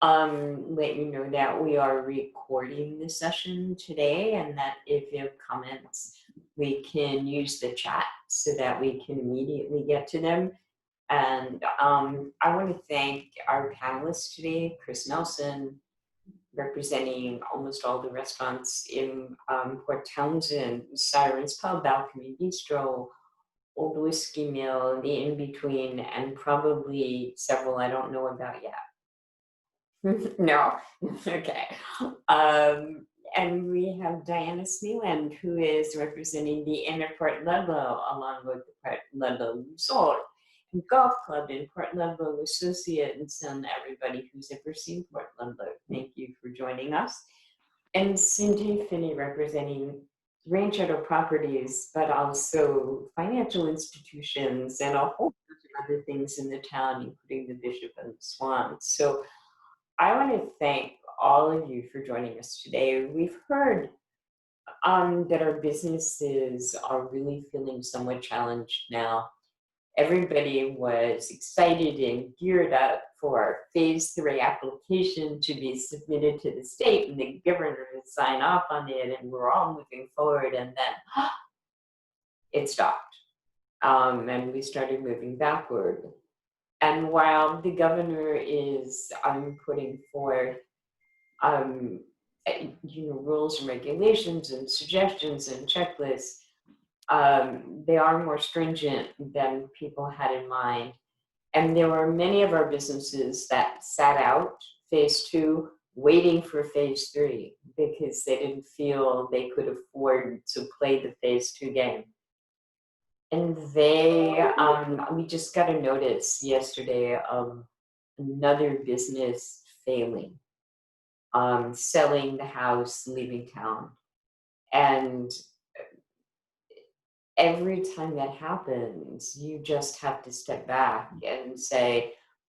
let you know that we are recording the session today, and that if you have comments, we can use the chat so that we can immediately get to them. And I want to thank our panelists today, Chris Nelson, representing almost all the restaurants in Port Townsend, Sirens Pub, Balcony Bistro, Old Whiskey Mill, the In Between, and probably several I don't know about yet. No, okay. And we have Diana Sneeland, who is representing the Inn at Port Ludlow, along with the Port Ludlow Resort and Golf Club in Port Ludlow Associates, and everybody who's ever seen Port Ludlow. Thank you for joining us. And Cindy Finney, representing Rancho Properties, but also financial institutions and a whole bunch of other things in the town, including the Bishop and the Swan. So I want to thank all of you for joining us today. We've heard that our businesses are really feeling somewhat challenged now. Everybody was excited and geared up for our phase 3 application to be submitted to the state and the governor to sign off on it, and we're all moving forward, and then it stopped. And we started moving backward. And while the governor is putting forth rules and regulations and suggestions and checklists, they are more stringent than people had in mind. And there were many of our businesses that sat out phase 2 waiting for phase 3 because they didn't feel they could afford to play the phase 2 game. And we just got a notice yesterday of another business failing, selling the house, leaving town. And every time that happens, you just have to step back and say,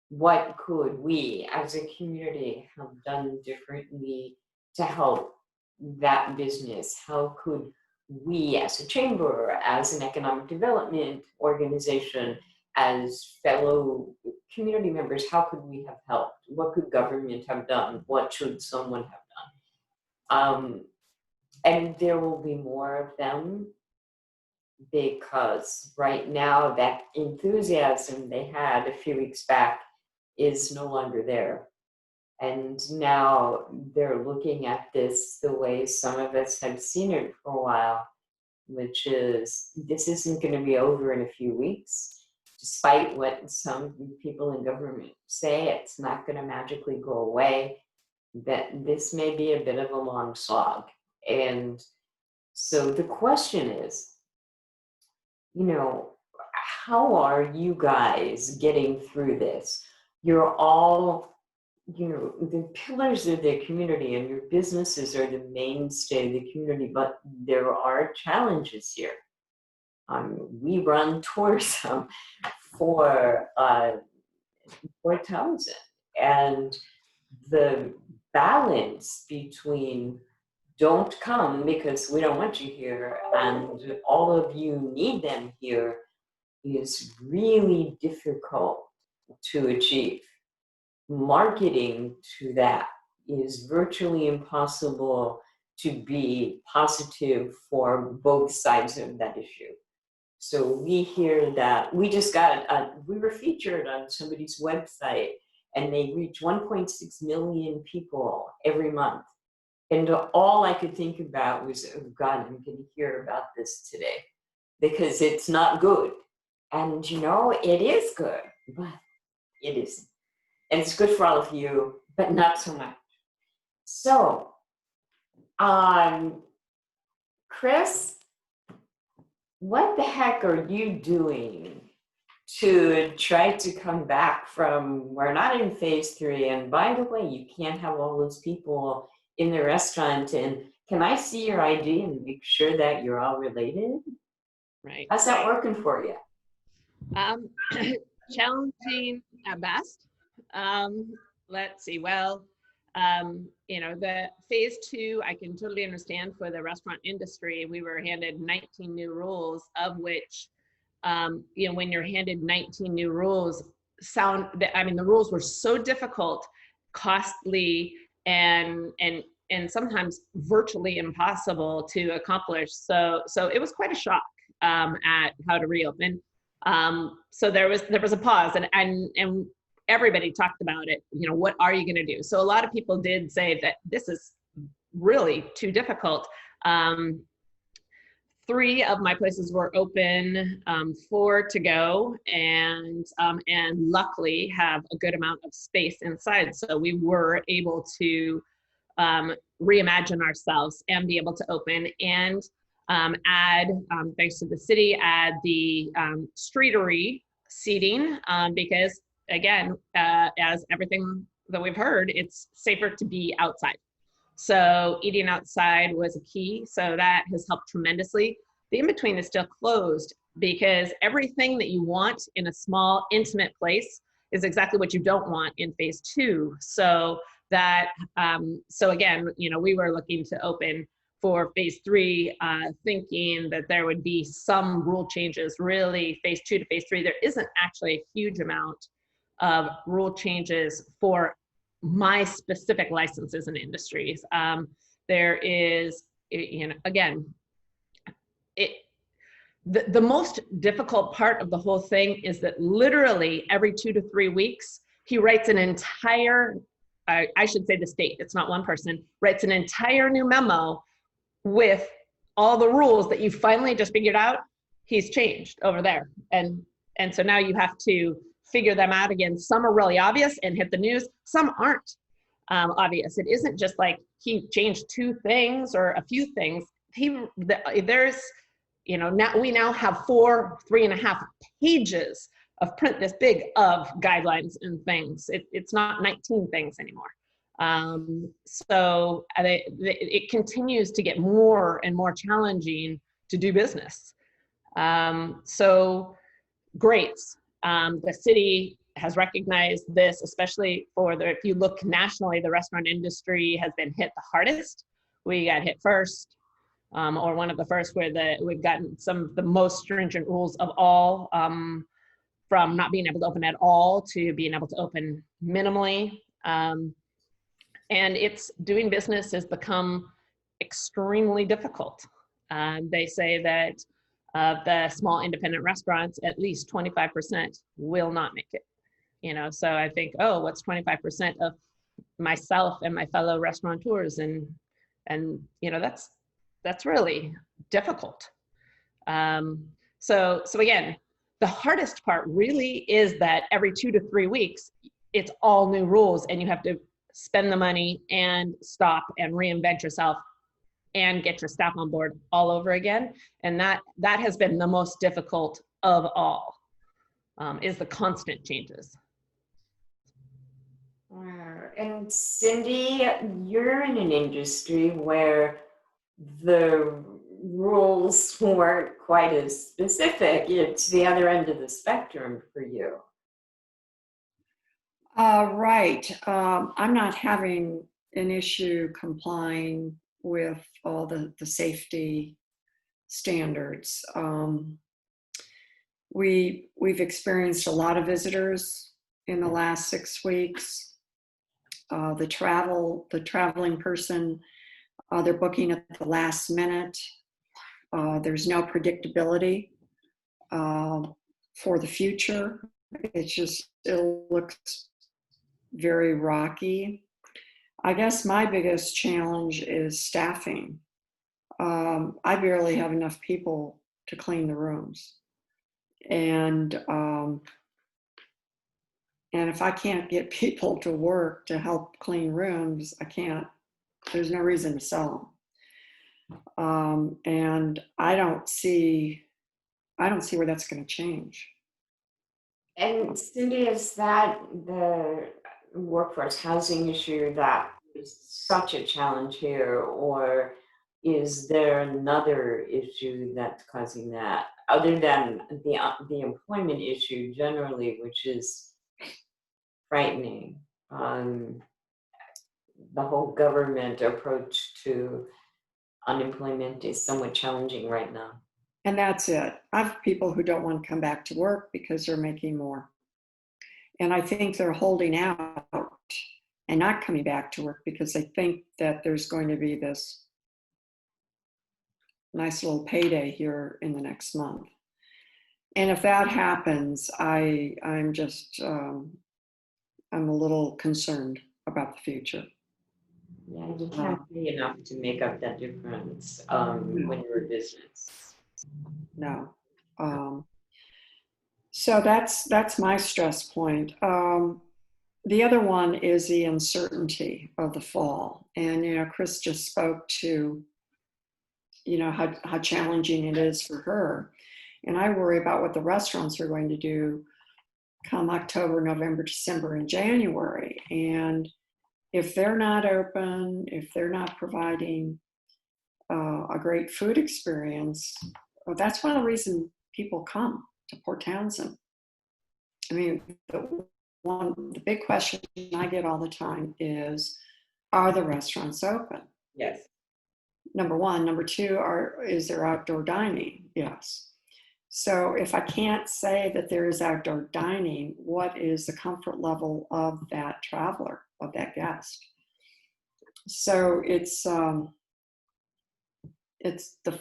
what could we as a community have done differently to help that business? How could we as a chamber, as an economic development organization, as fellow community members, how could we have helped? What could government have done? What should someone have done? And there will be more of them, because right now that enthusiasm they had a few weeks back is no longer there. And now they're looking at this the way some of us have seen it for a while, which is this isn't going to be over in a few weeks. Despite what some people in government say, it's not going to magically go away. That this may be a bit of a long slog. And so the question is, how are you guys getting through this? You're all the pillars of the community, and your businesses are the mainstay of the community, but there are challenges here. We run tourism for Townsend, and the balance between don't come because we don't want you here and all of you need them here is really difficult to achieve. Marketing to that is virtually impossible to be positive for both sides of that issue. So we hear that we just we were featured on somebody's website, and they reach 1.6 million people every month. And all I could think about was, oh God, I'm going to hear about this today because it's not good. And it is good, but it isn't. And it's good for all of you, but not so much. So, Chris, what the heck are you doing to try to come back from, we're not in phase 3, and by the way, you can't have all those people in the restaurant, and can I see your ID and make sure that you're all related? Right. How's that working for you? Challenging at best. Let's see. Well, the phase 2, I can totally understand for the restaurant industry. We were handed 19 new rules, of which, when you're handed 19 new rules, the rules were so difficult costly and sometimes virtually impossible to accomplish. So it was quite a shock at how to reopen. So there was a pause, and everybody talked about it. What are you going to do? So a lot of people did say that this is really too difficult. 3 of my places were open, 4 to go, and luckily have a good amount of space inside. So we were able to reimagine ourselves and be able to open and add, thanks to the city, add the streetery seating because, again, as everything that we've heard, it's safer to be outside. So eating outside was a key. So that has helped tremendously. The in-between is still closed because everything that you want in a small, intimate place is exactly what you don't want in phase 2. So that, so again, we were looking to open for phase 3, thinking that there would be some rule changes. Really, phase 2 to phase 3, there isn't actually a huge amount of rule changes for my specific licenses and industries. There is, again, the most difficult part of the whole thing is that literally every 2 to 3 weeks, he writes an entire, I should say the state, it's not one person, writes an entire new memo with all the rules that you finally just figured out he's changed over there. And so now you have to figure them out again. Some are really obvious and hit the news. Some aren't obvious. It isn't just like he changed 2 things or a few things. There's, now we now have 3.5 pages of print this big of guidelines and things. It's not 19 things anymore. So it continues to get more and more challenging to do business. So great. The city has recognized this, especially if you look nationally, the restaurant industry has been hit the hardest. We got hit first, or one of the first, where we've gotten some of the most stringent rules of all, from not being able to open at all to being able to open minimally. And doing business has become extremely difficult. They say that the small independent restaurants, at least 25% will not make it. So I think, oh, what's 25% of myself and my fellow restaurateurs? And that's really difficult. So again, the hardest part really is that every 2 to 3 weeks, it's all new rules, and you have to spend the money and stop and reinvent yourself and get your staff on board all over again. And that has been the most difficult of all, is the constant changes. And Cindy, you're in an industry where the rules weren't quite as specific. It's the other end of the spectrum for you. Right. I'm not having an issue complying with all the safety standards. We've experienced a lot of visitors in the last 6 weeks. The traveling person, they're booking at the last minute. There's no predictability for the future. It looks very rocky. I guess my biggest challenge is staffing. I barely have enough people to clean the rooms. And if I can't get people to work to help clean rooms, there's no reason to sell them. And I don't see where that's going to change. And Cindy, is that the workforce housing issue that is such a challenge here, or is there another issue that's causing that, other than the employment issue generally, which is frightening? The whole government approach to unemployment is somewhat challenging right now. And that's it. I have people who don't want to come back to work because they're making more. And I think they're holding out and not coming back to work because they think that there's going to be this nice little payday here in the next month. And if that happens, I'm just, I'm a little concerned about the future. Yeah, you can't pay enough to make up that difference when you're a business. No. So that's my stress point. The other one is the uncertainty of the fall. And, Chris just spoke to, how challenging it is for her. And I worry about what the restaurants are going to do come October, November, December, and January. And if they're not open, if they're not providing a great food experience, well, that's one of the reasons people come to Port Townsend. I mean, the big question I get all the time is, are the restaurants open? Yes. Number one. Number two, is there outdoor dining? Yes. So if I can't say that there is outdoor dining, what is the comfort level of that traveler, of that guest? So it's the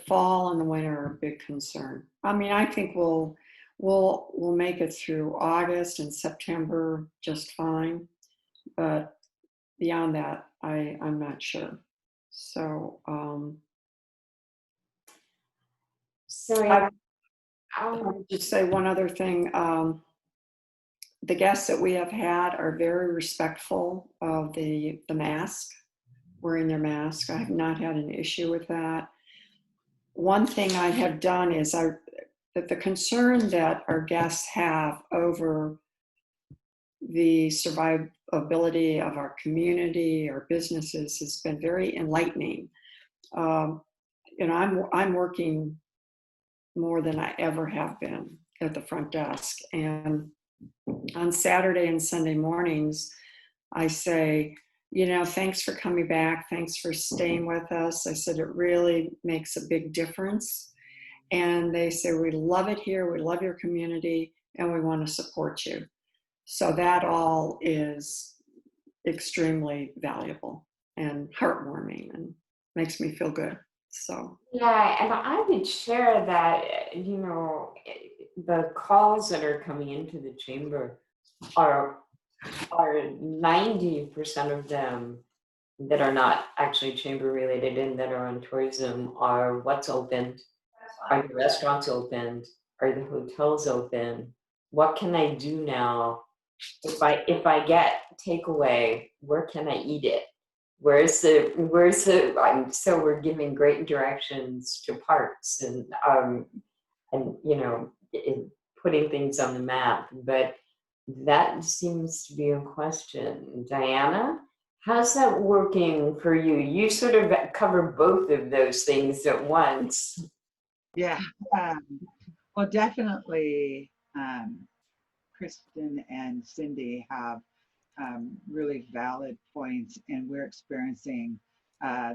fall and the winter are a big concern. I mean, I think we'll make it through August and September just fine, but beyond that, I'm not sure. So I'll just say one other thing. The guests that we have had are very respectful of the mask, wearing their mask. I have not had an issue with that. One thing I have done is that the concern that our guests have over the survivability of our community, our businesses, has been very enlightening. I'm working more than I ever have been at the front desk, and on Saturday and Sunday mornings, I say, thanks for coming back. Thanks for staying with us. I said, it really makes a big difference. And they say, we love it here. We love your community and we want to support you. So that all is extremely valuable and heartwarming and makes me feel good. So yeah, and I would share that, the calls that are coming into the chamber are 90% of them that are not actually chamber related and that are on tourism are what's opened, are the restaurants opened, are the hotels open, what can I do now if I get takeaway, where can I eat it? Where's the so we're giving great directions to parks and putting things on the map, but that seems to be a question. Diana, how's that working for you? You sort of cover both of those things at once. Yeah, well, definitely, Kristen and Cindy have really valid points, and we're experiencing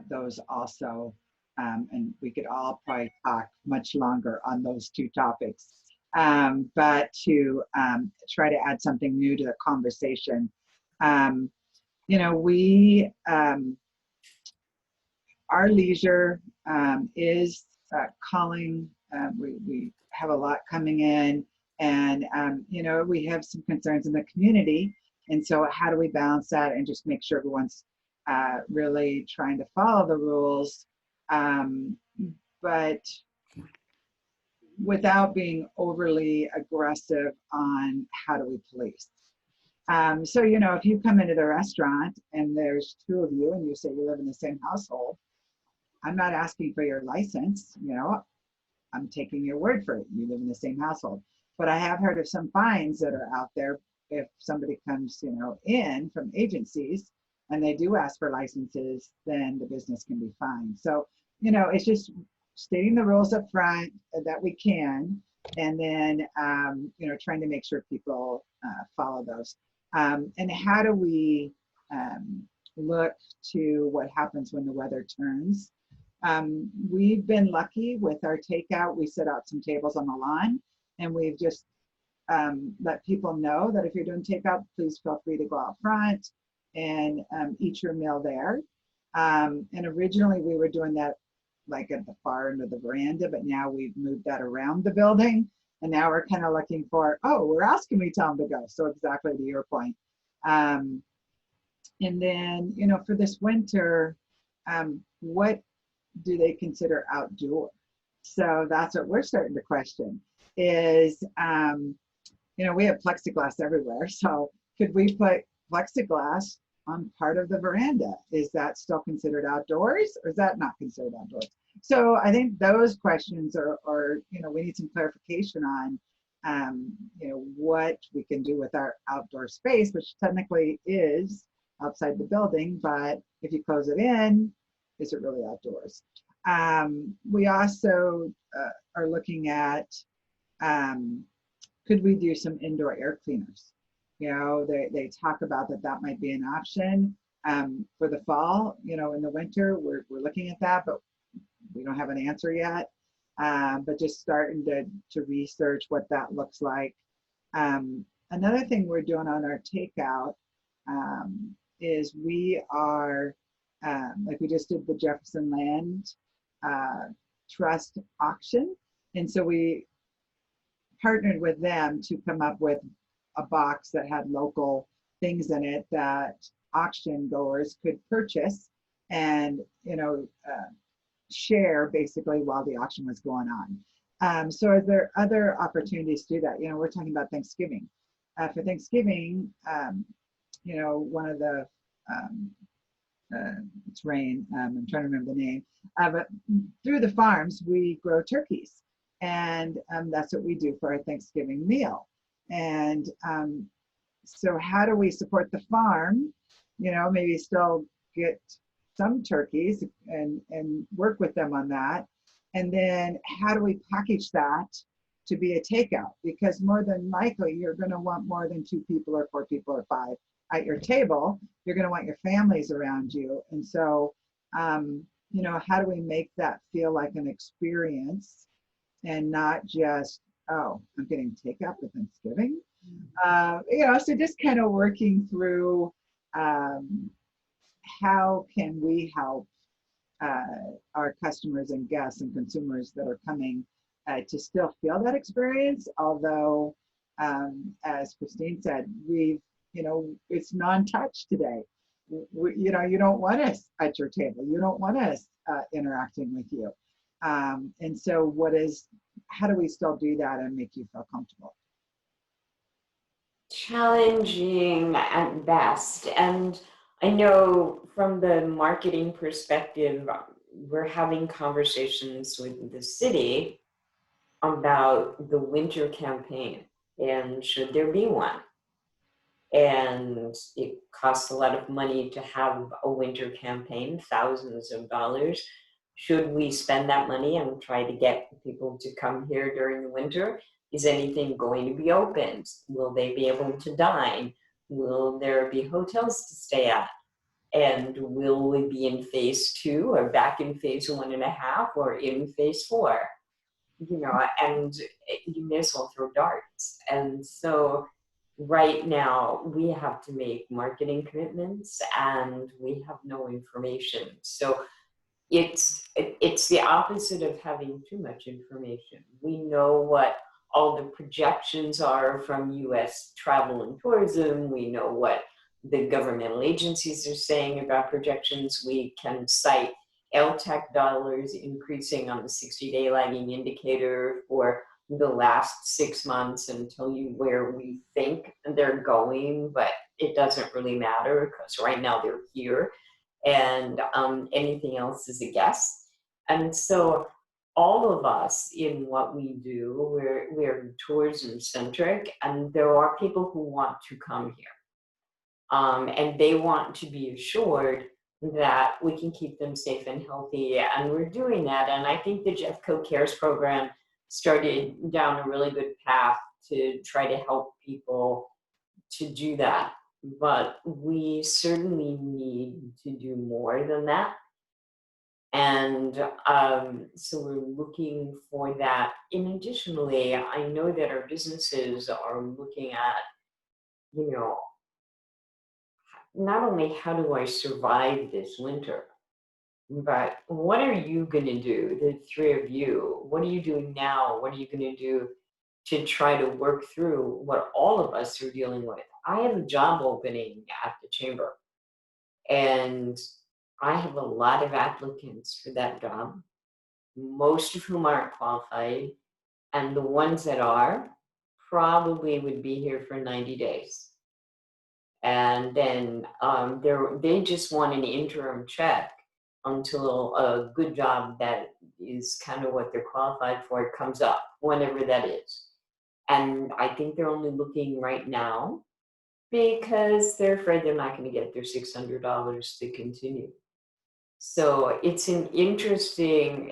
those also. And we could all probably talk much longer on those two topics. But to try to add something new to the conversation, our leisure is calling. We have a lot coming in, and we have some concerns in the community. And so how do we balance that and just make sure everyone's really trying to follow the rules, but without being overly aggressive on how do we police. So, if you come into the restaurant and there's two of you and you say you live in the same household, I'm not asking for your license, I'm taking your word for it. You live in the same household. But I have heard of some fines that are out there if somebody comes, in from agencies and they do ask for licenses, then the business can be fined. So, it's just stating the rules up front that we can, and then, trying to make sure people follow those. And how do we look to what happens when the weather turns? We've been lucky with our takeout. We set out some tables on the lawn, and we've just let people know that if you're doing takeout, please feel free to go out front. and eat your meal there. And originally we were doing that like at the far end of the veranda, but now we've moved that around the building. And now we're kind of looking for, oh, where else can we tell them to go? So exactly to your point. And then, you know, for this winter, what do they consider outdoor? So that's what we're starting to question is, you know, we have plexiglass everywhere. So could we put plexiglass on part of the veranda? Is that still considered outdoors or is that not considered outdoors? So I think those questions are, you know, we need some clarification on, you know, what we can do with our outdoor space, which technically is outside the building, but if you close it in, is it really outdoors? We also are looking at, could we do some indoor air cleaners? You know, they talk about that might be an option for the fall. You know, in the winter, we're looking at that, but we don't have an answer yet. But just starting to research what that looks like. Another thing we're doing on our takeout is we are, like we just did the Jefferson Land Trust auction. And so we partnered with them to come up with a box that had local things in it that auction goers could purchase and, you know, share basically while the auction was going on. So are there other opportunities to do that? You know, we're talking about Thanksgiving. For Thanksgiving, you know, one of the, it's Rain, I'm trying to remember the name, but through the farms, we grow turkeys. And that's what we do for our Thanksgiving meal. And so how do we support the farm? You know, maybe still get some turkeys and work with them on that. And then how do we package that to be a takeout? Because more than likely, you're going to want more than 2 people or 4 people or 5 at your table. You're going to want your families around you. And so, you know, how do we make that feel like an experience and not just, oh, I'm getting takeout for Thanksgiving? You know, so just kind of working through how can we help our customers and guests and consumers that are coming to still feel that experience. Although, as Christine said, we've, you know, it's non-touch today. You know, you don't want us at your table. You don't want us interacting with you. And so how do we still do that and make you feel comfortable? Challenging at best. And I know from the marketing perspective, we're having conversations with the city about the winter campaign and should there be one. And it costs a lot of money to have a winter campaign, thousands of dollars. Should we spend that money and try to get people to come here during the winter? Is anything going to be opened? Will they be able to dine? Will there be hotels to stay at? And will we be in phase 2 or back in phase 1.5 or in phase 4? You know, and you may as well throw darts. And so right now we have to make marketing commitments and we have no information. So it's the opposite of having too much information. We know what all the projections are from US travel and tourism. We know what the governmental agencies are saying about projections. We can cite LTAC dollars increasing on the 60-day lagging indicator for the last 6 months and tell you where we think they're going, but it doesn't really matter because right now they're here. And anything else is a guess. And so all of us in what we do, we're tourism centric, and there are people who want to come here. And they want to be assured that we can keep them safe and healthy, and we're doing that. And I think the Jeffco Cares program started down a really good path to try to help people to do that. But we certainly need to do more than that. And so we're looking for that. And additionally, I know that our businesses are looking at, you know, not only how do I survive this winter, but what are you going to do, the three of you? What are you doing now? What are you going to do to try to work through what all of us are dealing with? I have a job opening at the chamber, and I have a lot of applicants for that job, most of whom aren't qualified, and the ones that are probably would be here for 90 days. And then they just want an interim check until a good job that is kind of what they're qualified for comes up, whenever that is. And I think they're only looking right now because they're afraid they're not going to get their $600 to continue. So it's an interesting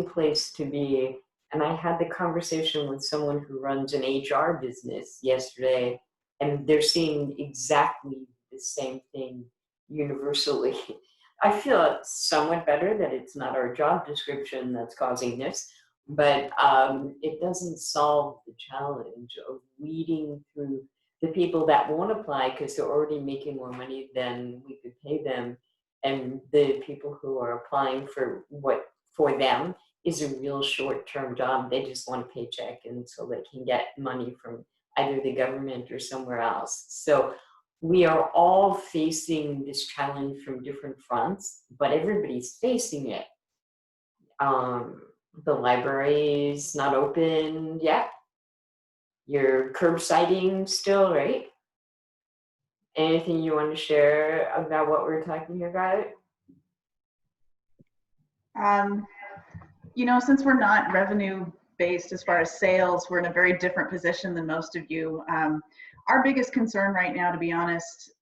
place to be. And I had the conversation with someone who runs an HR business yesterday, and they're seeing exactly the same thing universally. I feel somewhat better that it's not our job description that's causing this, but it doesn't solve the challenge of weeding through the people that won't apply because they're already making more money than we could pay them, and the people who are applying for what for them is a real short-term job. They just want a paycheck until they can get money from either the government or somewhere else. So we are all facing this challenge from different fronts, but everybody's facing it. The library's not open yet. You're curbsiding still, right? Anything you want to share about what we're talking about? You know, since we're not revenue based as far as sales, we're in a very different position than most of you. Our biggest concern right now, to be honest,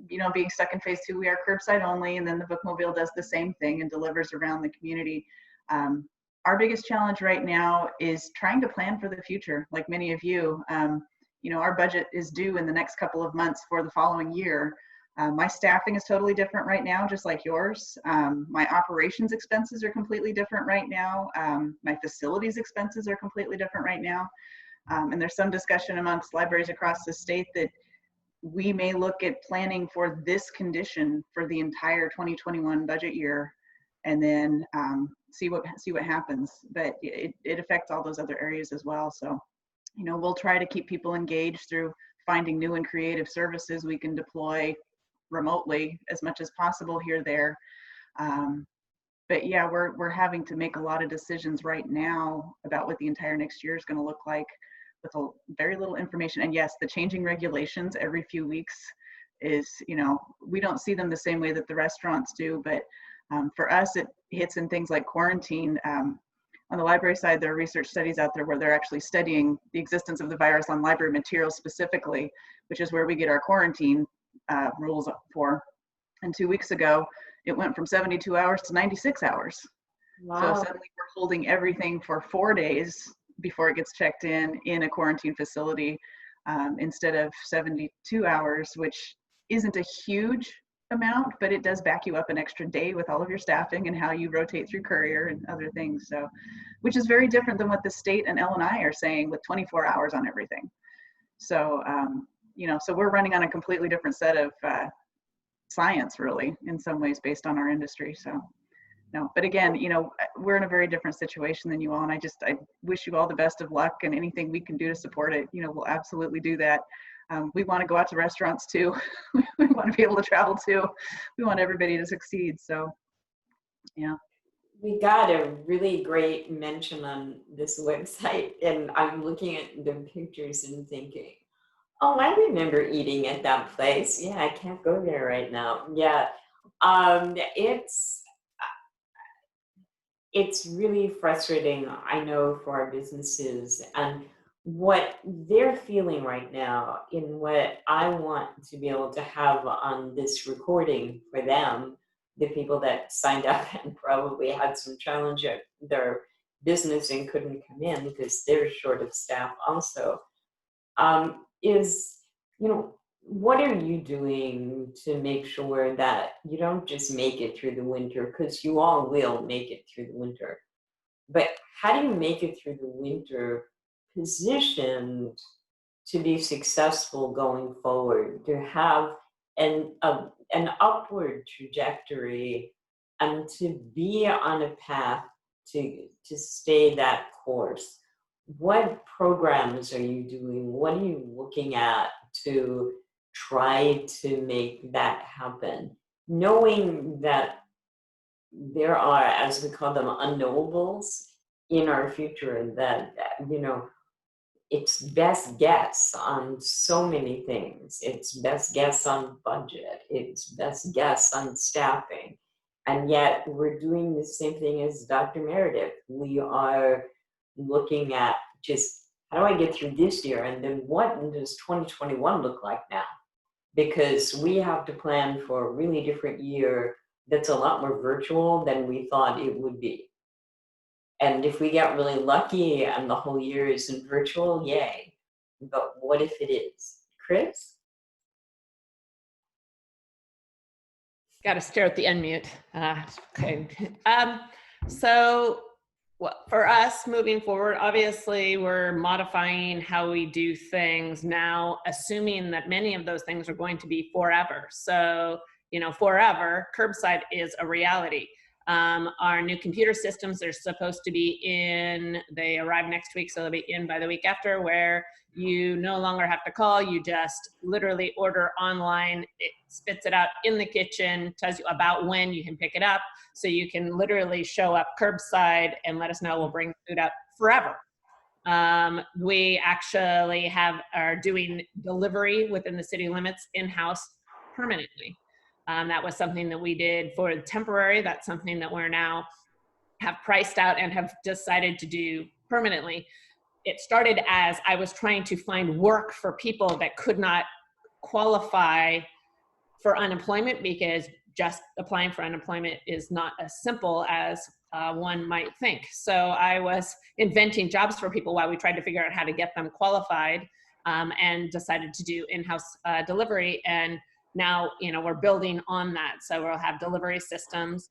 you know, being stuck in phase 2, we are curbside only, and then the bookmobile does the same thing and delivers around the community. Our biggest challenge right now is trying to plan for the future. Like many of you, you know, our budget is due in the next couple of months for the following year. My staffing is totally different right now, just like yours. My operations expenses are completely different right now. My facilities expenses are completely different right now. And there's some discussion amongst libraries across the state that we may look at planning for this condition for the entire 2021 budget year, and then see what happens. But it affects all those other areas as well. So, you know, we'll try to keep people engaged through finding new and creative services we can deploy remotely as much as possible here there. But yeah, we're having to make a lot of decisions right now about what the entire next year is going to look like with very little information. And yes, the changing regulations every few weeks is, you know, we don't see them the same way that the restaurants do, but for us, it hits in things like quarantine. On the library side, there are research studies out there where they're actually studying the existence of the virus on library materials specifically, which is where we get our quarantine rules for. And 2 weeks ago, it went from 72 hours to 96 hours. Wow. So suddenly we're holding everything for 4 days before it gets checked in a quarantine facility instead of 72 hours, which isn't a huge amount, but it does back you up an extra day with all of your staffing and how you rotate through courier and other things. So, which is very different than what the state and L&I are saying with 24 hours on everything. So, you know, so we're running on a completely different set of science, really, in some ways, based on our industry. So, no, but again, you know, we're in a very different situation than you all, and I wish you all the best of luck, and anything we can do to support it, you know, we'll absolutely do that. We want to go out to restaurants too. We want to be able to travel too. We want everybody to succeed. So, yeah. We got a really great mention on this website, and I'm looking at the pictures and thinking, oh, I remember eating at that place. Yeah, I can't go there right now. Yeah, it's really frustrating, I know, for our businesses, and what they're feeling right now, in what I want to be able to have on this recording for them, the people that signed up and probably had some challenge at their business and couldn't come in because they're short of staff also, is, you know, what are you doing to make sure that you don't just make it through the winter, because you all will make it through the winter, but how do you make it through the winter positioned to be successful going forward, to have an upward trajectory, and to be on a path to stay that course. What programs are you doing? What are you looking at to try to make that happen? Knowing that there are, as we call them, unknowables in our future, that, it's best guess on so many things. It's best guess on budget. It's best guess on staffing. And yet we're doing the same thing as Dr. Meredith. We are looking at just, how do I get through this year? And then what does 2021 look like now? Because we have to plan for a really different year that's a lot more virtual than we thought it would be. And if we get really lucky and the whole year isn't virtual, yay. But what if it is? Chris? Got to stare at the unmute. Okay. So for us moving forward, obviously we're modifying how we do things now, assuming that many of those things are going to be forever. So, forever, curbside is a reality. Our new computer systems are supposed to be in, they arrive next week, so they'll be in by the week after, where you no longer have to call, you just literally order online, it spits it out in the kitchen, tells you about when you can pick it up, so you can literally show up curbside and let us know, we'll bring food up forever. We actually are doing delivery within the city limits in-house permanently. That was something that we did for the temporary. That's something that we're now have priced out and have decided to do permanently. It started as I was trying to find work for people that could not qualify for unemployment, because just applying for unemployment is not as simple as one might think. So I was inventing jobs for people while we tried to figure out how to get them qualified, and decided to do in-house delivery. And now, we're building on that. So we'll have delivery systems.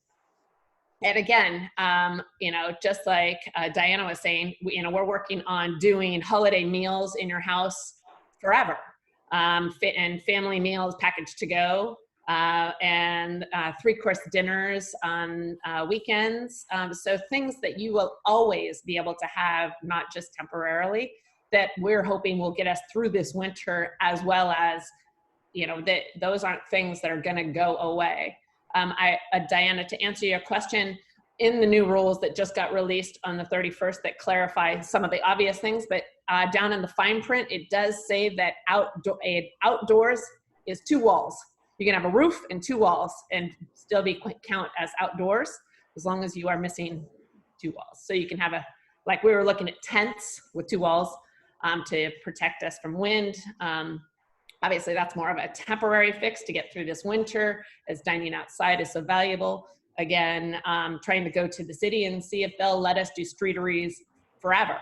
And again, just like Diana was saying, we're working on doing holiday meals in your house forever, and family meals packaged to go, and 3-course dinners on weekends. So things that you will always be able to have, not just temporarily, that we're hoping will get us through this winter, as well as, that those aren't things that are going to go away. Diana, to answer your question, in the new rules that just got released on the 31st that clarify some of the obvious things, but down in the fine print, it does say that outdoors is 2 walls. You can have a roof and 2 walls and still count as outdoors, as long as you are missing 2 walls. So you can have like we were looking at tents with 2 walls to protect us from wind. Obviously, that's more of a temporary fix to get through this winter, as dining outside is so valuable. Again, trying to go to the city and see if they'll let us do streeteries forever.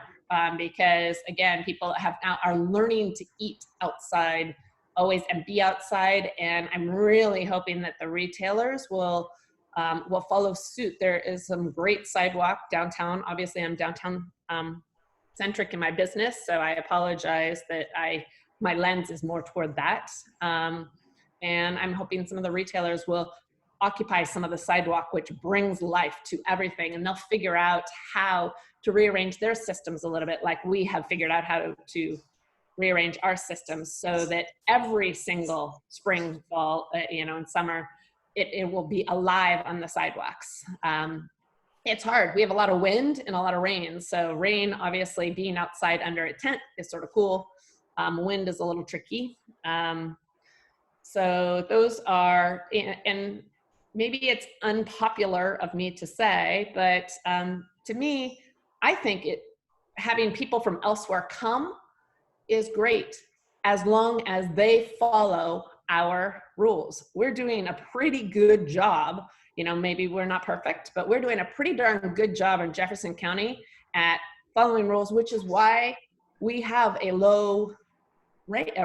Because again, people are learning to eat outside always and be outside. And I'm really hoping that the retailers will follow suit. There is some great sidewalk downtown. Obviously, I'm downtown centric in my business, so I apologize that my lens is more toward that. And I'm hoping some of the retailers will occupy some of the sidewalk, which brings life to everything. And they'll figure out how to rearrange their systems a little bit, like we have figured out how to rearrange our systems, so that every single spring, fall, and summer, it will be alive on the sidewalks. It's hard. We have a lot of wind and a lot of rain. So rain, obviously, being outside under a tent is sort of cool. Wind is a little tricky. So those are, and maybe it's unpopular of me to say, but to me, I think having people from elsewhere come is great, as long as they follow our rules. We're doing a pretty good job. Maybe we're not perfect, but we're doing a pretty darn good job in Jefferson County at following rules, which is why we have a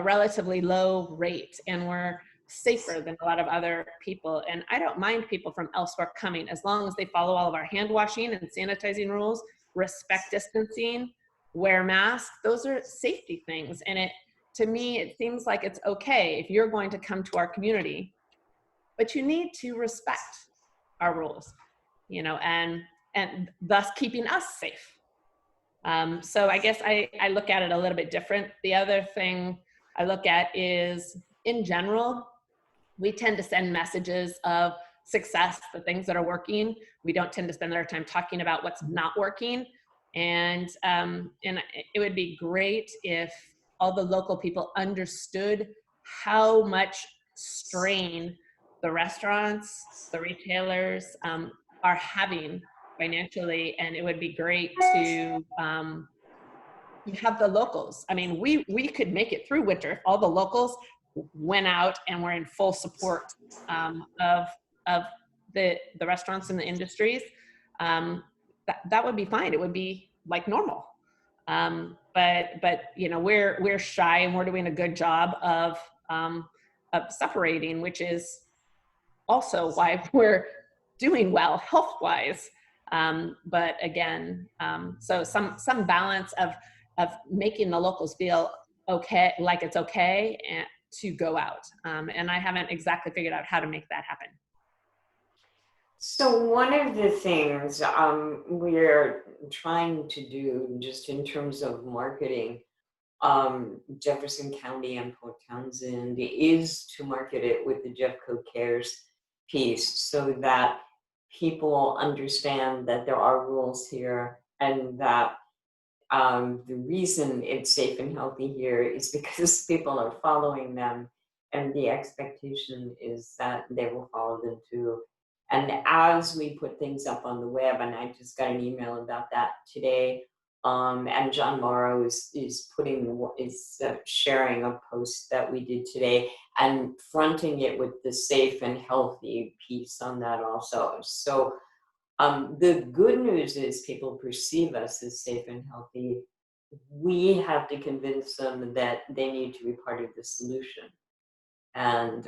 relatively low rate, and we're safer than a lot of other people. And I don't mind people from elsewhere coming, as long as they follow all of our hand washing and sanitizing rules, respect distancing, wear masks. Those are safety things. And to me, it seems like it's okay if you're going to come to our community, but you need to respect our rules, you know, and thus keeping us safe. So I guess I look at it a little bit different. The other thing I look at is, in general, we tend to send messages of success, the things that are working. We don't tend to spend our time talking about what's not working. And it would be great if all the local people understood how much strain the restaurants, the retailers are having financially. And it would be great to have the locals. I mean, we could make it through winter if all the locals went out and were in full support of the restaurants and the industries. That would be fine. It would be like normal. But you know, we're shy, and we're doing a good job of separating, which is also why we're doing well health-wise. But again, so some balance of making the locals feel okay, like it's okay, and to go out. And I haven't exactly figured out how to make that happen. So one of the things we're trying to do, just in terms of marketing, Jefferson County and Port Townsend, is to market it with the Jeffco Cares piece, so that people understand that there are rules here, and that the reason it's safe and healthy here is because people are following them, and the expectation is that they will follow them too. And as we put things up on the web, and I just got an email about that today, and John Morrow is sharing a post that we did today and fronting it with the safe and healthy piece on that also. So the good news is people perceive us as safe and healthy. We have to convince them that they need to be part of the solution. And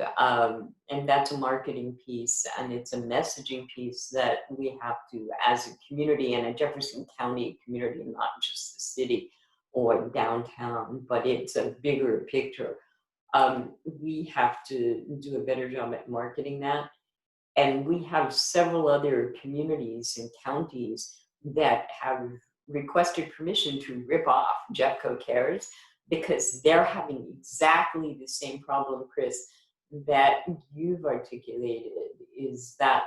that's a marketing piece, and it's a messaging piece that we have to, as a community and a Jefferson County community, not just the city or downtown, but it's a bigger picture. We have to do a better job at marketing that. And we have several other communities and counties that have requested permission to rip off Jeffco Cares, because they're having exactly the same problem, Chris, that you've articulated, is that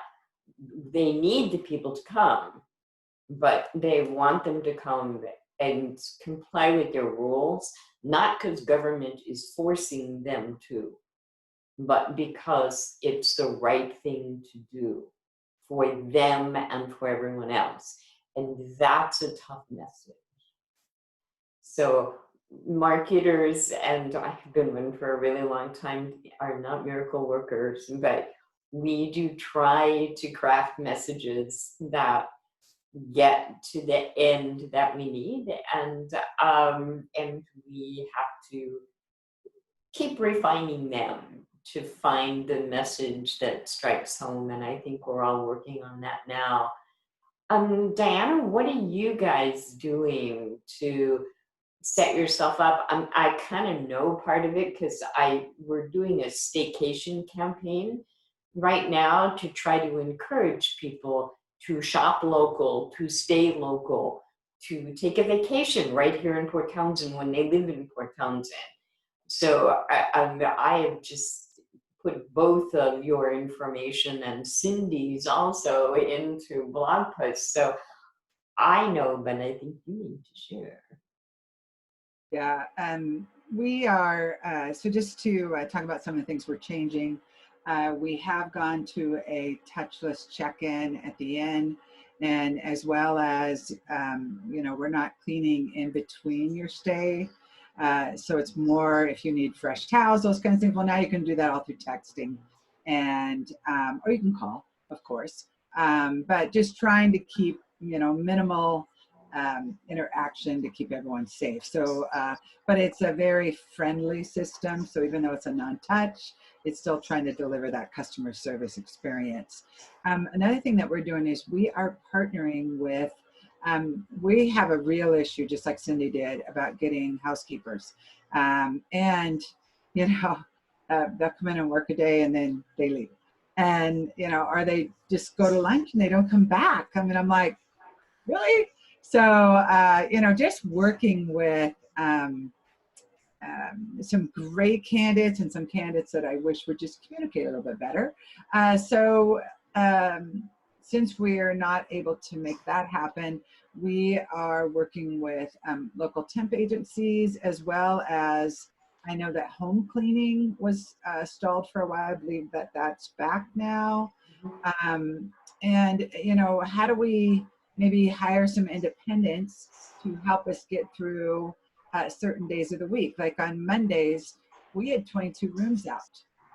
they need the people to come, but they want them to come and comply with their rules, not because government is forcing them to, but because it's the right thing to do for them and for everyone else. And that's a tough message. So marketers, and I've been one for a really long time, are not miracle workers, but we do try to craft messages that get to the end that we need, and we have to keep refining them to find the message that strikes home, and I think we're all working on that now. Diana, what are you guys doing to set yourself up? I kind of know part of it because we're doing a staycation campaign right now to try to encourage people to shop local, to stay local, to take a vacation right here in Port Townsend when they live in Port Townsend. So I have just put both of your information and Cindy's also into blog posts. So I know, but I think you need to share. Yeah, we are, so just to talk about some of the things we're changing, we have gone to a touchless check-in at the end, and as well as, we're not cleaning in between your stay. So it's more if you need fresh towels, those kinds of things. Well, now you can do that all through texting, and or you can call, of course. But just trying to keep, minimal interaction to keep everyone safe. So, but it's a very friendly system. So even though it's a non-touch, it's still trying to deliver that customer service experience. Another thing that we're doing is we are partnering with We have a real issue, just like Cindy did, about getting housekeepers. And, you know, they'll come in and work a day and then they leave. And, you know, or they just go to lunch and they don't come back. I mean, I'm like, really? So, you know, just working with some great candidates and some candidates that I wish would just communicate a little bit better. Since we are not able to make that happen, we are working with local temp agencies, as well as, I know that home cleaning was stalled for a while. I believe that that's back now. And, you know, how do we maybe hire some independents to help us get through certain days of the week? Like on Mondays, we had 22 rooms out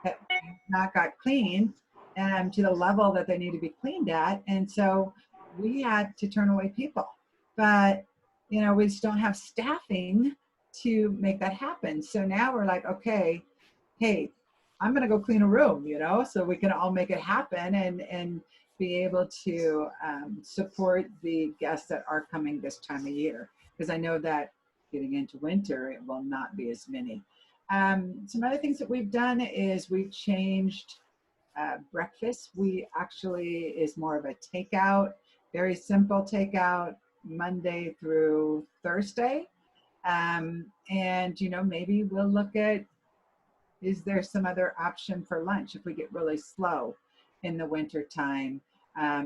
that not got cleaned to the level that they need to be cleaned at. And so we had to turn away people. But, you know, we just don't have staffing to make that happen. So now we're like, okay, hey, I'm going to go clean a room, you know, so we can all make it happen and be able to support the guests that are coming this time of year. Because I know that getting into winter, it will not be as many. Some other things that we've done is we've changed breakfast. We actually is more of a takeout, very simple takeout, Monday through Thursday. And, you know, maybe we'll look at, is there some other option for lunch if we get really slow in the winter time,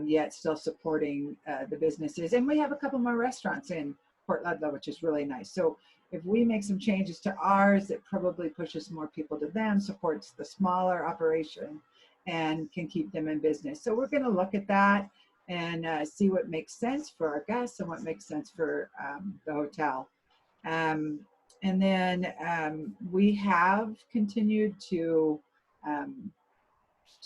yet still supporting the businesses. And we have a couple more restaurants in Port Ludlow, which is really nice. So if we make some changes to ours, it probably pushes more people to them, supports the smaller operation, and can keep them in business. So we're going to look at that and see what makes sense for our guests and what makes sense for the hotel. And then we have continued to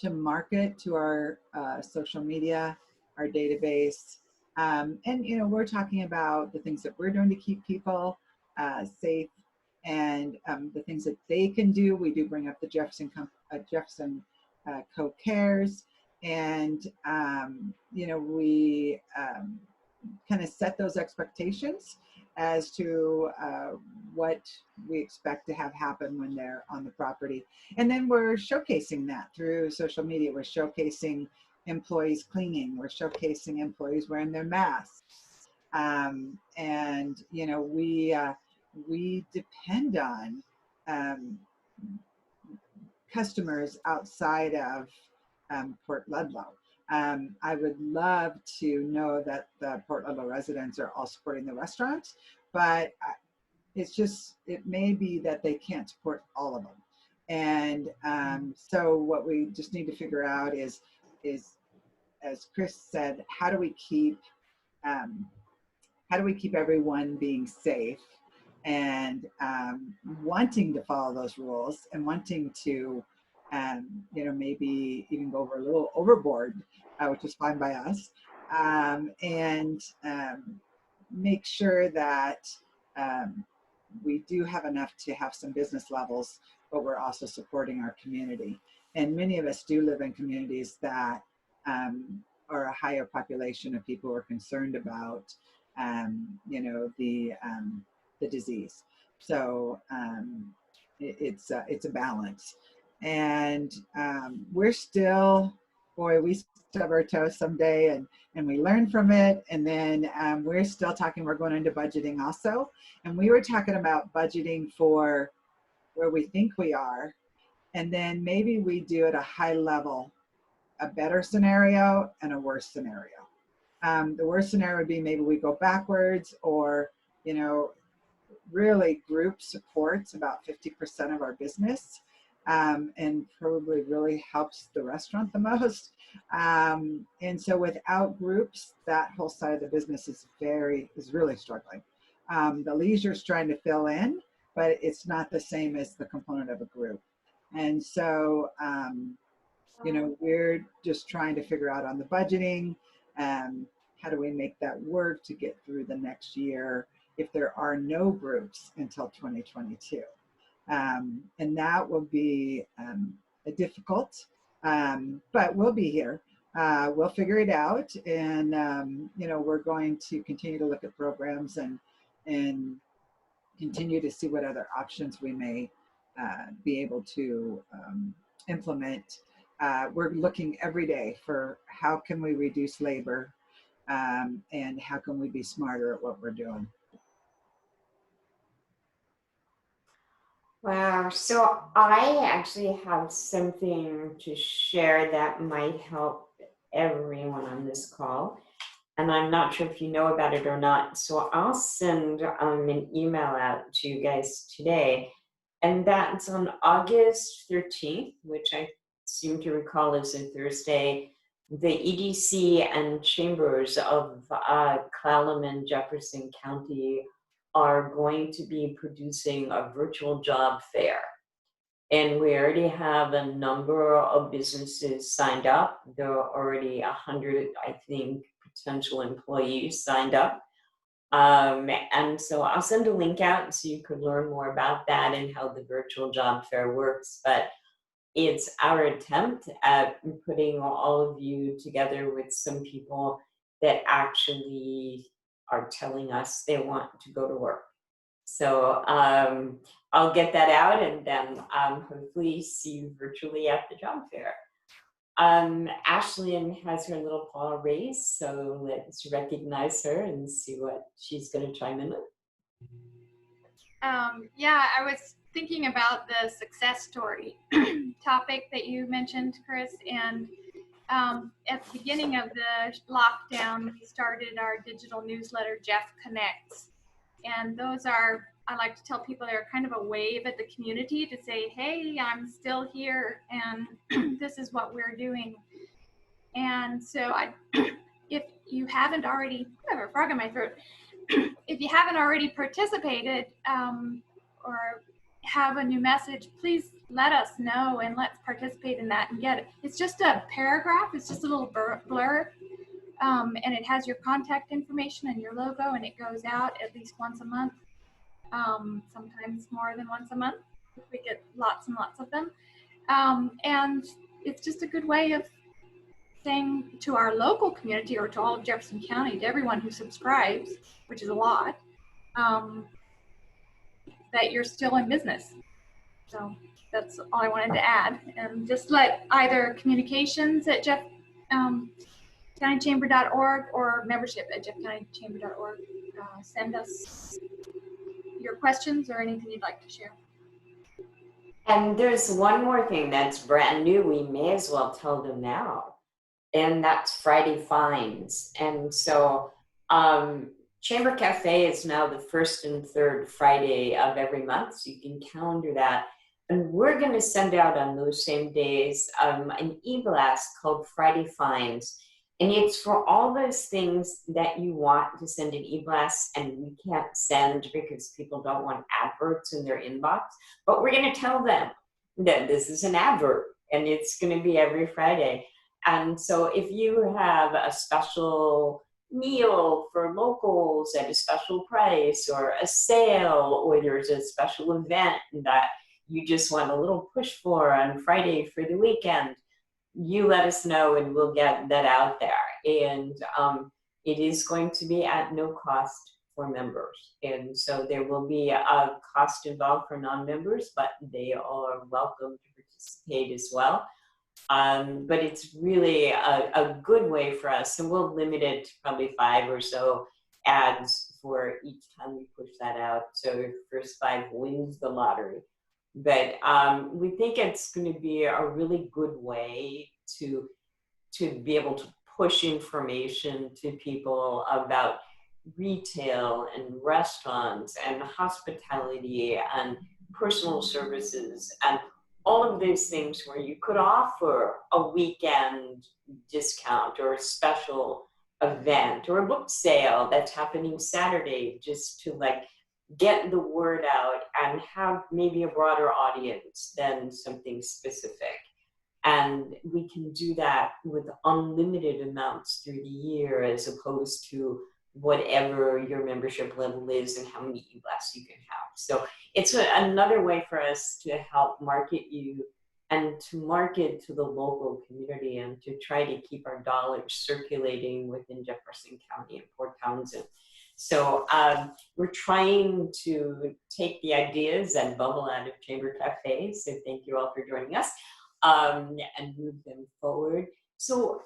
market to our social media, our database. And, you know, we're talking about the things that we're doing to keep people safe, and the things that they can do. We do bring up the Jefferson Co-Cares, and, you know, we kind of set those expectations as to what we expect to have happen when they're on the property. And then we're showcasing that through social media. We're showcasing employees cleaning. We're showcasing employees wearing their masks. And, you know, we depend on customers outside of Port Ludlow. I would love to know that the Port Ludlow residents are all supporting the restaurants, but it's just, it may be that they can't support all of them. And so what we just need to figure out is, as Chris said, how do we keep everyone being safe and wanting to follow those rules and wanting to, you know, maybe even go over a little overboard, which is fine by us, and make sure that we do have enough to have some business levels, but we're also supporting our community. And many of us do live in communities that are a higher population of people who are concerned about, you know, the disease. So it's a balance. And we're still, boy, we stub our toes someday and we learn from it. And then we're still talking, we're going into budgeting also. And we were talking about budgeting for where we think we are. And then maybe we do at a high level, a better scenario and a worse scenario. The worst scenario would be maybe we go backwards, or, you know, really group supports about 50% of our business, and probably really helps the restaurant the most. And so without groups, that whole side of the business is really struggling. The leisure is trying to fill in, but it's not the same as the component of a group. And so, you know, we're just trying to figure out on the budgeting, how do we make that work to get through the next year if there are no groups until 2022. And that will be difficult, but we'll be here. we'll figure it out. And, we're going to continue to look at programs and continue to see what other options we may be able to implement. We're looking every day for how can we reduce labor, and how can we be smarter at what we're doing. Wow, so I actually have something to share that might help everyone on this call. And I'm not sure if you know about it or not. So I'll send an email out to you guys today. And that's on August 13th, which I seem to recall is a Thursday. The EDC and chambers of Clallam and Jefferson County are going to be producing a virtual job fair. And we already have a number of businesses signed up. There are already 100, I think, potential employees signed up. And so I'll send a link out so you could learn more about that and how the virtual job fair works. But it's our attempt at putting all of you together with some people that actually are telling us they want to go to work. So I'll get that out and then hopefully see you virtually at the job fair. Ashlyn has her little paw raised, so let's recognize her and see what she's going to chime in with. Yeah, I was thinking about the success story topic that you mentioned, Chris, and at the beginning of the lockdown, we started our digital newsletter, Jeff Connects. And those are, I like to tell people, they're kind of a wave at the community to say, hey, I'm still here and this is what we're doing. And so if you haven't already, I have a frog in my throat. If you haven't already participated or have a new message, please let us know and let's participate in that and get it. It's just a paragraph, it's just a little blurb. And it has your contact information and your logo, and it goes out at least once a month, sometimes more than once a month. We get lots and lots of them. And it's just a good way of saying to our local community or to all of Jefferson County, to everyone who subscribes, which is a lot, that you're still in business. So that's all I wanted to add. And just let either communications at countychamber.org or membership at jeffcountychamber.org send us your questions or anything you'd like to share. And there's one more thing that's brand new. We may as well tell them now. And that's Friday Finds. And so Chamber Cafe is now the first and third Friday of every month. So you can calendar that. And we're going to send out on those same days an e-blast called Friday Finds. And it's for all those things that you want to send an e-blast and we can't send because people don't want adverts in their inbox. But we're going to tell them that this is an advert and it's going to be every Friday. And so if you have a special meal for locals at a special price or a sale or there's a special event that you just want a little push for on Friday for the weekend, you let us know and we'll get that out there. And it is going to be at no cost for members. And so there will be a cost involved for non-members, but they are welcome to participate as well. But it's really a good way for us. And we'll limit it to probably 5 or so ads for each time we push that out. So if first 5 wins the lottery. But we think it's going to be a really good way to be able to push information to people about retail and restaurants and hospitality and personal services and all of those things where you could offer a weekend discount or a special event or a book sale that's happening Saturday, just to like get the word out and have maybe a broader audience than something specific. And we can do that with unlimited amounts through the year as opposed to whatever your membership level is and how many e-blasts you can have. So it's another way for us to help market you and to market to the local community and to try to keep our dollars circulating within Jefferson County and Port Townsend. So we're trying to take the ideas and bubble out of Chamber Cafe. So thank you all for joining us, and move them forward. So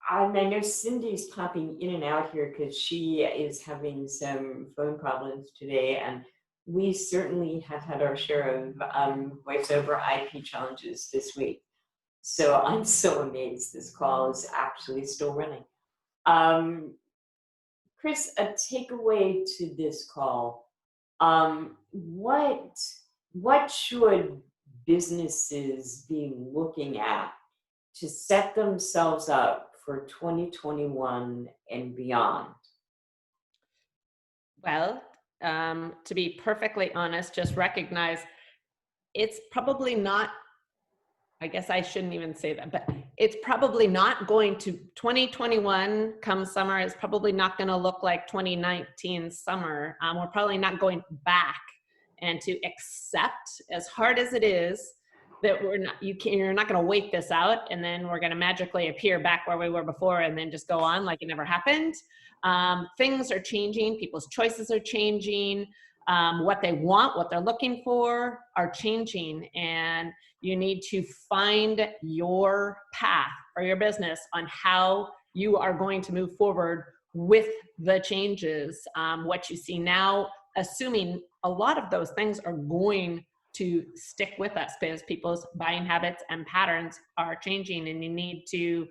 I know Cindy's popping in and out here because she is having some phone problems today, and we certainly have had our share of voice over IP challenges this week. So I'm so amazed this call is actually still running. Chris, a takeaway to this call. What should businesses be looking at to set themselves up for 2021 and beyond? Well, to be perfectly honest, just recognize it's probably not, I guess I shouldn't even say that, but it's probably not going to, 2021 come summer is probably not going to look like 2019 summer. We're probably not going back, and to accept, as hard as it is, that you're not going to wait this out and then we're going to magically appear back where we were before and then just go on like it never happened. Things are changing, people's choices are changing, what they want, what they're looking for are changing, and you need to find your path for your business on how you are going to move forward with the changes. What you see now, assuming a lot of those things are going to stick with us because people's buying habits and patterns are changing, and you need to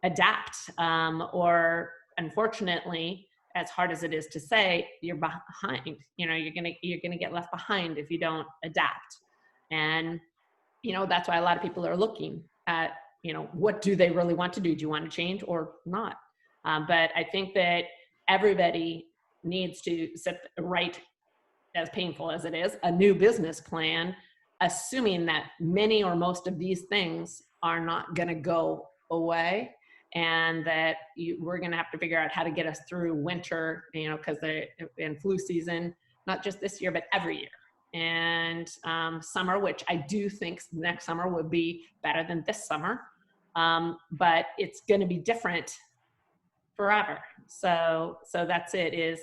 adapt, or unfortunately, as hard as it is to say, you're behind. You're gonna get left behind if you don't adapt. And that's why a lot of people are looking at, what do they really want to do? Do you want to change or not? But I think that everybody needs to write, as painful as it is, a new business plan, assuming that many or most of these things are not going to go away, and that we're going to have to figure out how to get us through winter, because in flu season, not just this year, but every year. And summer, which I do think next summer would be better than this summer, but it's going to be different forever. So that's it. Is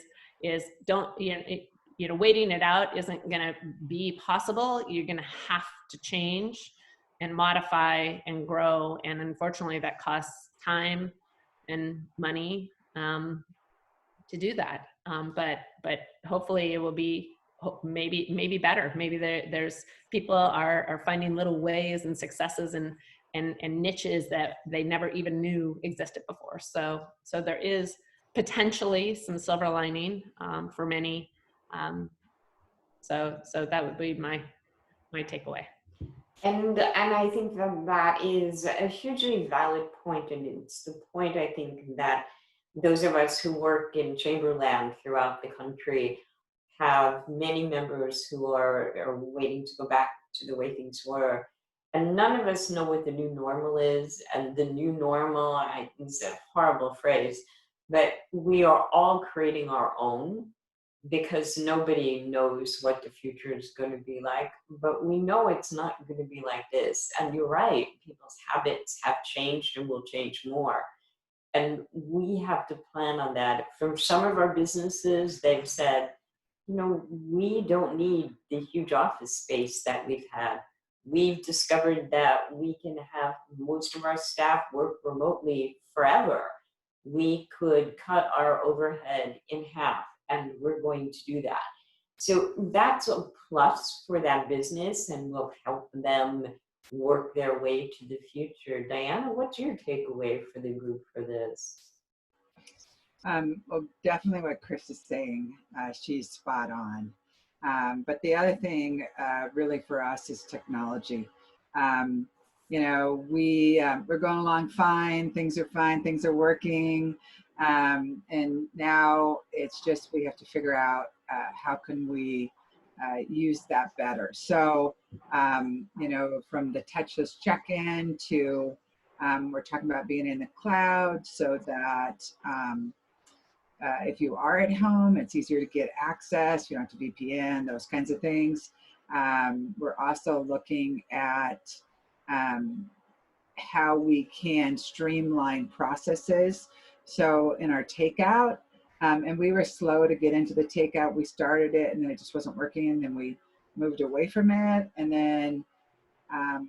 don't waiting it out isn't going to be possible. You're going to have to change and modify and grow, and unfortunately, that costs time and money to do that. But hopefully, it will be maybe better. Maybe there's people are finding little ways and successes and niches that they never even knew existed before. So there is potentially some silver lining for many. So that would be my takeaway. And I think that is a hugely valid point, and it's the point I think that those of us who work in Chamberland throughout the country have many members who are waiting to go back to the way things were. And none of us know what the new normal is. And the new normal, it's a horrible phrase, but we are all creating our own, because nobody knows what the future is going to be like. But we know it's not going to be like this. And you're right, people's habits have changed and will change more. And we have to plan on that. For some of our businesses, they've said, we don't need the huge office space that we've had. We've discovered that we can have most of our staff work remotely forever. We could cut our overhead in half, and we're going to do that. So that's a plus for that business and will help them work their way to the future. Diana, what's your takeaway for the group for this? Well, definitely what Chris is saying, she's spot on. But the other thing really for us is technology. We're going along fine, things are working. And now it's just, we have to figure out how can we use that better. So, from the touchless check-in to, we're talking about being in the cloud so that if you are at home, it's easier to get access. You don't have to VPN, those kinds of things. We're also looking at how we can streamline processes. So in our takeout, and we were slow to get into the takeout. We started it and then it just wasn't working, and then we moved away from it. And then I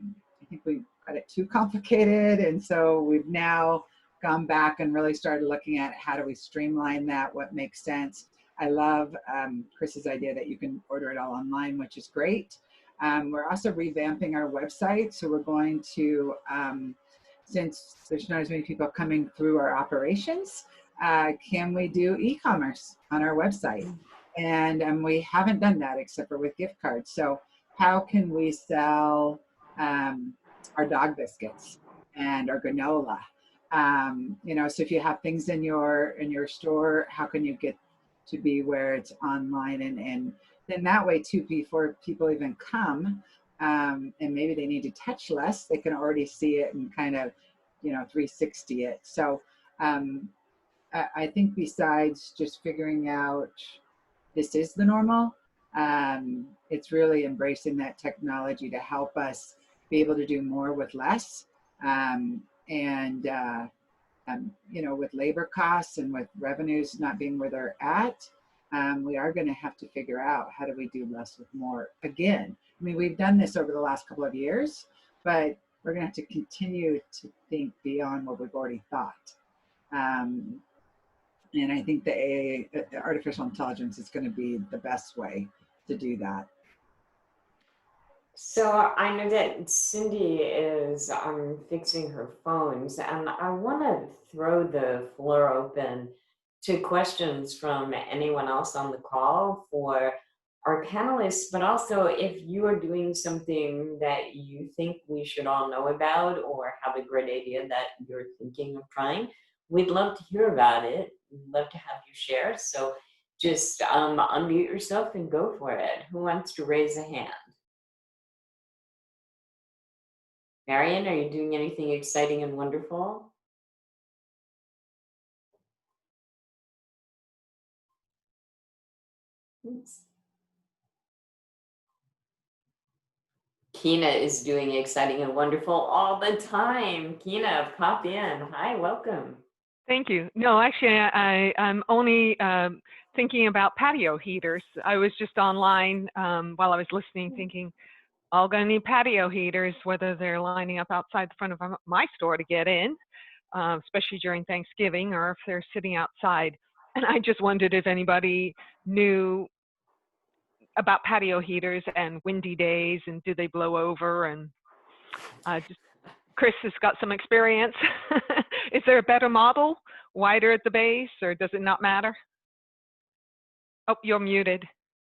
think we got it too complicated. And so we've now gone back and really started looking at how do we streamline that, what makes sense. I love Chris's idea that you can order it all online, which is great. We're also revamping our website. So we're going to, since there's not as many people coming through our operations, can we do e-commerce on our website? And we haven't done that except for with gift cards. So how can we sell our dog biscuits and our granola? You know, so if you have things in your store, how can you get to be where it's online? And then that way too, before people even come, and maybe they need to touch less, they can already see it and kind of, you know, 360 it. So I think besides just figuring out this is the normal, it's really embracing that technology to help us be able to do more with less. You know, with labor costs and with revenues not being where they're at, we are going to have to figure out how do we do less with more again. I mean, we've done this over the last couple of years, but we're going to have to continue to think beyond what we've already thought. And I think the artificial intelligence is going to be the best way to do that. So I know that Cindy is fixing her phones, and I want to throw the floor open to questions from anyone else on the call for our panelists, but also if you are doing something that you think we should all know about or have a great idea that you're thinking of trying, we'd love to hear about it. We'd love to have you share. So just unmute yourself and go for it. Who wants to raise a hand? Marion, are you doing anything exciting and wonderful? Oops. Kina is doing exciting and wonderful all the time. Kina, pop in. Hi, welcome. Thank you. No, actually, I'm only thinking about patio heaters. I was just online while I was listening, thinking, all gonna need patio heaters, whether they're lining up outside the front of my store to get in, especially during Thanksgiving, or if they're sitting outside. And I just wondered if anybody knew about patio heaters and windy days, and do they blow over? And just Chris has got some experience. Is there a better model, wider at the base, or does it not matter? Oh, you're muted.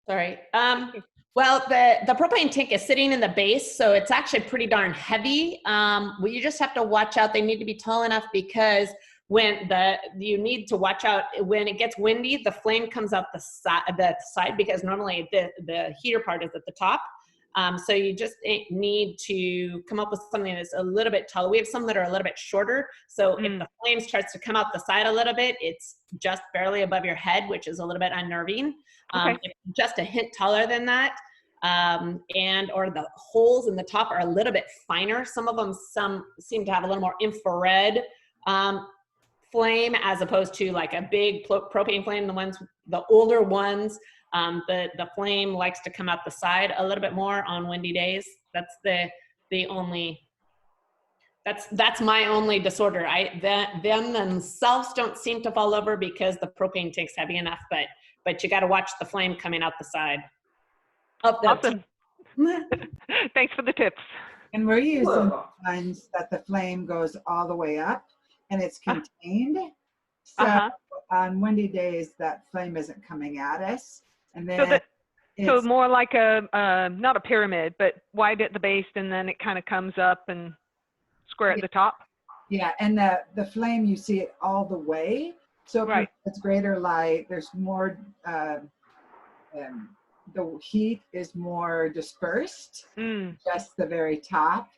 Sorry. Well, the propane tank is sitting in the base, so it's actually pretty darn heavy. Well, you just have to watch out. They need to be tall enough, because when you need to watch out when it gets windy, the flame comes out the side, because normally the heater part is at the top. So you just need to come up with something that's a little bit taller. We have some that are a little bit shorter. So if the flame starts to come out the side a little bit, it's just barely above your head, which is a little bit unnerving. Okay. If just a hint taller than that, or the holes in the top are a little bit finer. Some of them seem to have a little more infrared flame, as opposed to like a big propane flame. The older ones, the flame likes to come out the side a little bit more on windy days. That's that's my only disorder. Them themselves don't seem to fall over because the propane tank's heavy enough, but you got to watch the flame coming out the side. Awesome. Thanks for the tips. And we're using ones that the flame goes all the way up and it's contained. So on windy days, that flame isn't coming at us. And then so more like not a pyramid, but wide at the base, and then it kind of comes up and square at the top. Yeah, and the flame, you see it all the way. So it's greater light. There's more, the heat is more dispersed, just the very top.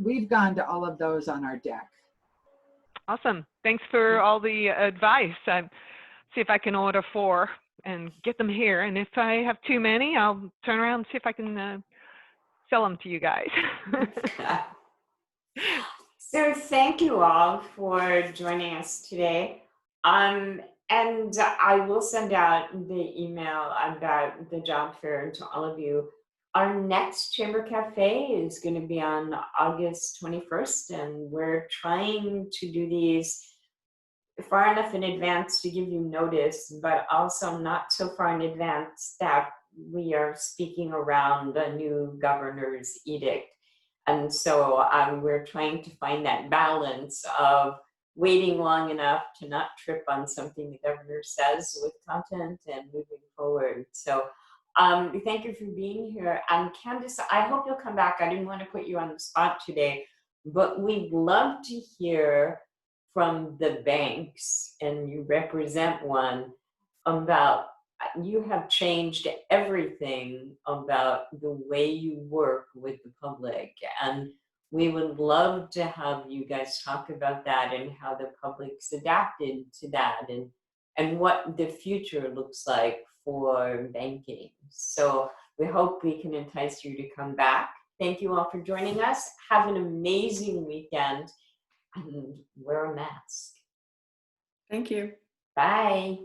We've gone to all of those on our deck. Awesome. Thanks for all the advice. See if I can order 4 and get them here. And if I have too many, I'll turn around and see if I can sell them to you guys. So thank you all for joining us today. And I will send out the email about the job fair to all of you. Our next Chamber Cafe is going to be on August 21st, and we're trying to do these far enough in advance to give you notice, but also not so far in advance that we are speaking around a new governor's edict. And so we're trying to find that balance of waiting long enough to not trip on something the governor says with content and moving forward. So thank you for being here. And Candace, I hope you'll come back. I didn't want to put you on the spot today, but we'd love to hear from the banks, and you represent one, about you have changed everything about the way you work with the public, and we would love to have you guys talk about that and how the public's adapted to that, and what the future looks like for banking. So we hope we can entice you to come back. Thank you all for joining us. Have an amazing weekend and wear a mask. Thank you. Bye.